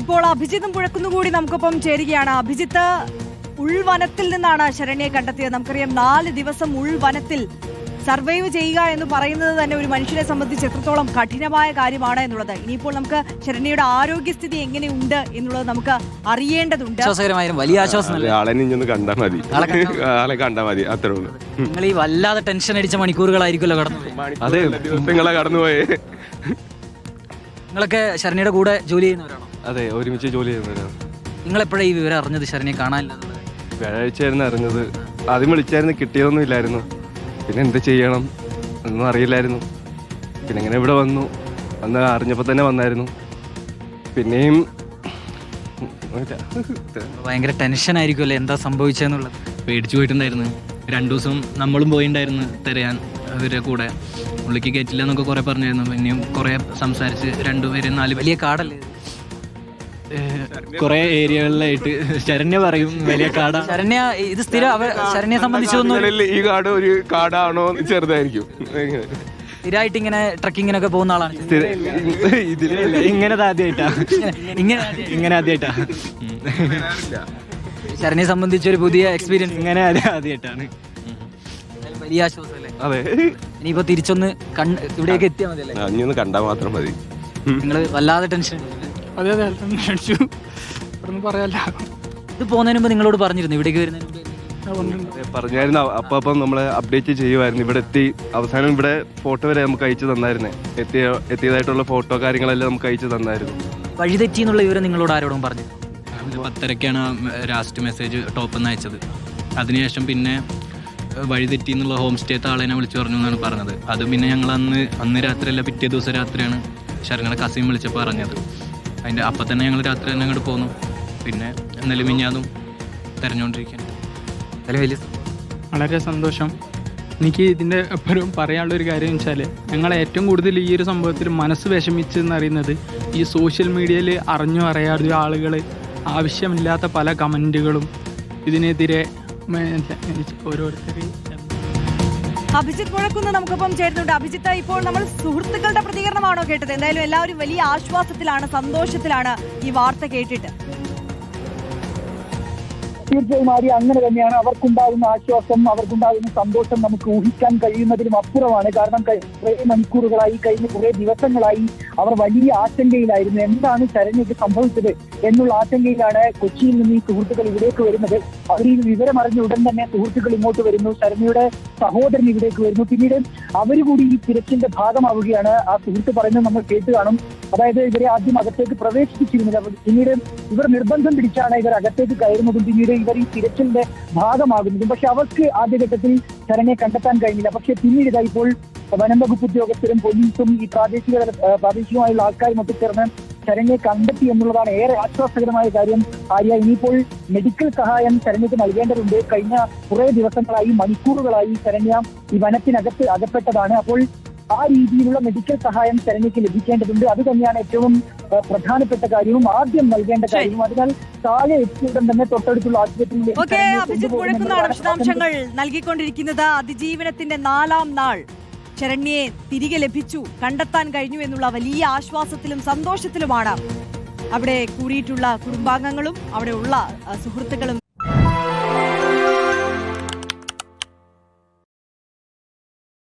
ഇപ്പോൾ അഭിജിത്തും പുഴക്കുന്നുകൂടി നമുക്കൊപ്പം ചേരുകയാണ്. അഭിജിത്ത്, ഉൾവനത്തിൽ നിന്നാണ് ശരണ്യെ കണ്ടെത്തിയത്. നമുക്കറിയാം 4 ദിവസം ഉൾവനത്തിൽ സർവൈവ് ചെയ്യുക എന്ന് പറയുന്നത് തന്നെ ഒരു മനുഷ്യനെ സംബന്ധിച്ച് എത്രത്തോളം കഠിനമായ കാര്യമാണ് എന്നുള്ളത്. ഇനിയിപ്പോൾ നമുക്ക് ശരണ്യയുടെ ആരോഗ്യസ്ഥിതി എങ്ങനെയുണ്ട് എന്നുള്ളത് നമുക്ക് അറിയേണ്ടതുണ്ട്. വലിയ ആശ്വാസം അത്രേ ഉള്ളൂ. നിങ്ങൾ ഈ വല്ലാതെ ടെൻഷൻ അടിച്ച മണിക്കൂറുകളായിരിക്കുമല്ലോ കടന്നു. അതെ, ദിവസങ്ങളെ കടന്നുപോയേ. നിങ്ങളൊക്കെ ശരണ്യയുടെ കൂടെ ജോലി ചെയ്യുന്നവരാണോ? അതെ, ഒരുമിച്ച് ജോലി ചെയ്യുന്നവരാണ്. നിങ്ങൾ എപ്പോഴാണ് ഈ വിവരം അറിഞ്ഞത് ശരണ്യെ കാണാനില്ലെന്നുള്ളത്? വ്യാഴാഴ്ചയായിരുന്നു അറിഞ്ഞത്. ആദ്യം വിളിച്ചായിരുന്നു, കിട്ടിയതൊന്നും ഇല്ലായിരുന്നു. പിന്നെ എന്ത് ചെയ്യണം ഒന്നും അറിയില്ലായിരുന്നു. പിന്നെ ഇങ്ങനെ ഇവിടെ വന്നു. അന്ന് അറിഞ്ഞപ്പോൾ തന്നെ വന്നായിരുന്നു. പിന്നെയും ഭയങ്കര ടെൻഷൻ ആയിരിക്കുമല്ലേ എന്താ സംഭവിച്ചെന്നുള്ളത്? പേടിച്ചു പോയിട്ടുണ്ടായിരുന്നു. 2 ദിവസം നമ്മളും പോയിണ്ടായിരുന്നു തിരയാൻ അവരുടെ കൂടെ. ഉള്ളിക്ക് കയറ്റില്ല എന്നൊക്കെ കുറേ പറഞ്ഞായിരുന്നു. പിന്നെയും കുറേ സംസാരിച്ച് 2 പേര് 4 വലിയ കാടല്ലേ? കുറേ ഏരിയകളിലായിട്ട് ശരണ്യ പറയും വലിയ കാടാ. ശരണ്യ ഇത് സ്ഥിരം ശരണ്യെ സംബന്ധിച്ചൊന്നും ഈ കാട് ഒരു കാടാണോ ചെറുതായിരിക്കും. സ്ഥിരമായിട്ട് ഇങ്ങനെ ട്രക്കിങ്ങിനൊക്കെ പോകുന്ന ആളാണ്. ഇങ്ങനെ ആദ്യമായിട്ടാ ശരണ്യെ സംബന്ധിച്ച് ഒരു പുതിയ എക്സ്പീരിയൻസ്. ഇങ്ങനെ ആദ്യമായിട്ടാണ്. വലിയ ആശ്വാസമല്ലേ? അതെ, ഇനിയിപ്പോ തിരിച്ചൊന്ന് ഇവിടേക്ക് എത്തിയാൽ മതി അല്ലേ? അഞ്ഞൊന്ന് കണ്ടാൽ മാത്രം മതി. നിങ്ങള് വല്ലാതെ ടെൻഷൻ. അതെ അടിച്ചു പറയാല്ല. ഇത് പോകുന്നതിന് മുമ്പ് നിങ്ങളോട് പറഞ്ഞിരുന്നു ഇവിടേക്ക് വരുന്നതിന് മുമ്പ്? പറഞ്ഞായിരുന്നു. അപ്പം നമ്മളെ അപ്ഡേറ്റ് ചെയ്യുമായിരുന്നു. ഇവിടെ എത്തി അവസാനം ഇവിടെ ഫോട്ടോ വരെ നമുക്ക് അയച്ചു തന്നായിരുന്നേ. എത്തിയതായിട്ടുള്ള ഫോട്ടോ കാര്യങ്ങളെല്ലാം നമുക്ക് അയച്ചു തന്നായിരുന്നു. വഴിതെറ്റി എന്നുള്ള വിവരം നിങ്ങളോട് ആരോടും പറഞ്ഞു? 10:30-ക്കാണ് ലാസ്റ്റ് മെസ്സേജ് ടോപ്പിൽ നിന്ന് അയച്ചത്. അതിനുശേഷം പിന്നെ വഴിതെറ്റി എന്നുള്ള ഹോം സ്റ്റേത്തെ ആളെന്നെ വിളിച്ചു പറഞ്ഞു എന്നാണ് പറഞ്ഞത്. അത് പിന്നെ ഞങ്ങൾ അന്ന് രാത്രിയല്ല, പിറ്റേ ദിവസം രാത്രിയാണ് ശരണ്യയുടെ കസിൻ വിളിച്ചപ്പോൾ പറഞ്ഞത്. അതിൻ്റെ അപ്പം തന്നെ ഞങ്ങൾ രാത്രി തന്നെ അങ്ങോട്ട് പോന്നു. പിന്നെ ഇന്നലെ മിഞ്ഞാന്നും തെരഞ്ഞുകൊണ്ടിരിക്കുകയാണ്. വളരെ സന്തോഷം. എനിക്ക് ഇതിൻ്റെ എപ്പോഴും പറയാനുള്ളൊരു കാര്യം വെച്ചാൽ, ഞങ്ങൾ ഏറ്റവും കൂടുതൽ ഈ ഒരു സംഭവത്തിൽ മനസ്സ് വിഷമിച്ചെന്നറിയുന്നത് ഈ സോഷ്യൽ മീഡിയയിൽ അറിഞ്ഞോ അറിയാതെ ആളുകൾ ആവശ്യമില്ലാത്ത പല കമൻറ്റുകളും ഇതിനെതിരെ ഓരോരുത്തർ. അഭിജിത്ത് മുഴക്കുന്ന് നമുക്കൊപ്പം ചേരുന്നുണ്ട്. അഭിജിത്ത്, ഇപ്പോൾ നമ്മൾ സുഹൃത്തുക്കളുടെ പ്രതികരണമാണോ കേട്ടത്? എന്തായാലും എല്ലാവരും വലിയ ആശ്വാസത്തിലാണ്, സന്തോഷത്തിലാണ് ഈ വാർത്ത കേട്ടിട്ട്. തീർച്ചയായും ആര്യ, അങ്ങനെ തന്നെയാണ്. അവർക്കുണ്ടാകുന്ന ആശ്വാസം, അവർക്കുണ്ടാകുന്ന സന്തോഷം നമുക്ക് ഊഹിക്കാൻ കഴിയുന്നതിലും അപ്പുറമാണ്. കാരണം കുറേ മണിക്കൂറുകളായി, കഴിഞ്ഞ കുറേ ദിവസങ്ങളായി അവർ വലിയ ആശങ്കയിലായിരുന്നു. എന്താണ് ശരണ്യക്ക് സംഭവിച്ചത് എന്നുള്ള ആശങ്കയിലാണ് കൊച്ചിയിൽ നിന്ന് ഈ സുഹൃത്തുക്കൾ ഇവിടേക്ക് വരുന്നത്. അവർ ഈ വിവരം അറിഞ്ഞ ഉടൻ തന്നെ സുഹൃത്തുക്കൾ ഇങ്ങോട്ട് വരുന്നു. ശരണ്യയുടെ സഹോദരൻ ഇവിടേക്ക് വരുന്നു. പിന്നീട് അവർ കൂടി ഈ തിരച്ചിലിന്റെ ഭാഗമാവുകയാണ്. ആ സുഹൃത്ത് പറയുന്നത് നമ്മൾ കേട്ട് കാണും. അതായത് ഇവരെ ആദ്യം അകത്തേക്ക് പ്രവേശിപ്പിച്ചിരുന്നില്ല. പിന്നീട് ഇവർ നിർബന്ധം പിടിച്ചാണ് ഇവർ അകത്തേക്ക് കയറുന്നതും പിന്നീട് ഇവർ ഈ തിരച്ചിലിന്റെ ഭാഗമാകുന്നതും. പക്ഷെ അവർക്ക് ആദ്യഘട്ടത്തിൽ ശരണ്യെ കണ്ടെത്താൻ കഴിഞ്ഞില്ല. പക്ഷെ പിന്നീട് ഇപ്പോൾ വനം വകുപ്പ് ഉദ്യോഗസ്ഥരും പോലീസും ഈ പ്രാദേശികമായുള്ള ആൾക്കാരും ഒക്കെ ചേർന്ന് ശരണ്യെ കണ്ടെത്തി എന്നുള്ളതാണ് ഏറെ ആശ്വാസകരമായ കാര്യം. ആര്യ, ഇനിയിപ്പോൾ മെഡിക്കൽ സഹായം ശരണ്യക്ക് നൽകേണ്ടതുണ്ട്. കഴിഞ്ഞ കുറേ ദിവസങ്ങളായി, മണിക്കൂറുകളായി ശരണ്യ ഈ വനത്തിനകത്ത് അകപ്പെട്ടതാണ്. അപ്പോൾ ആ രീതിയിലുള്ള മെഡിക്കൽ സഹായം ശരണ്യക്ക് ലഭിക്കേണ്ടതുണ്ട്. അത് തന്നെയാണ് ഏറ്റവും പ്രധാനപ്പെട്ട കാര്യവും ആദ്യം നൽകേണ്ട കാര്യവും. അതിനാൽ താഴെ എത്തിയുടൻ തന്നെ തൊട്ടടുത്തുള്ള ആശുപത്രിയിലേക്ക് അഭിജിത്ത് മുഴക്കുന്നാണ് വിശദാംശങ്ങൾ നൽകിക്കൊണ്ടിരിക്കുന്നത്. അതിജീവനത്തിന്റെ 4ാം നാൾ ശരണ്യെ തിരികെ ലഭിച്ചു, കണ്ടെത്താൻ കഴിഞ്ഞു എന്നുള്ള വലിയ ആശ്വാസത്തിലും സന്തോഷത്തിലുമാണ് അവിടെ കൂടിയിട്ടുള്ള കുടുംബാംഗങ്ങളും അവിടെയുള്ള സുഹൃത്തുക്കളും.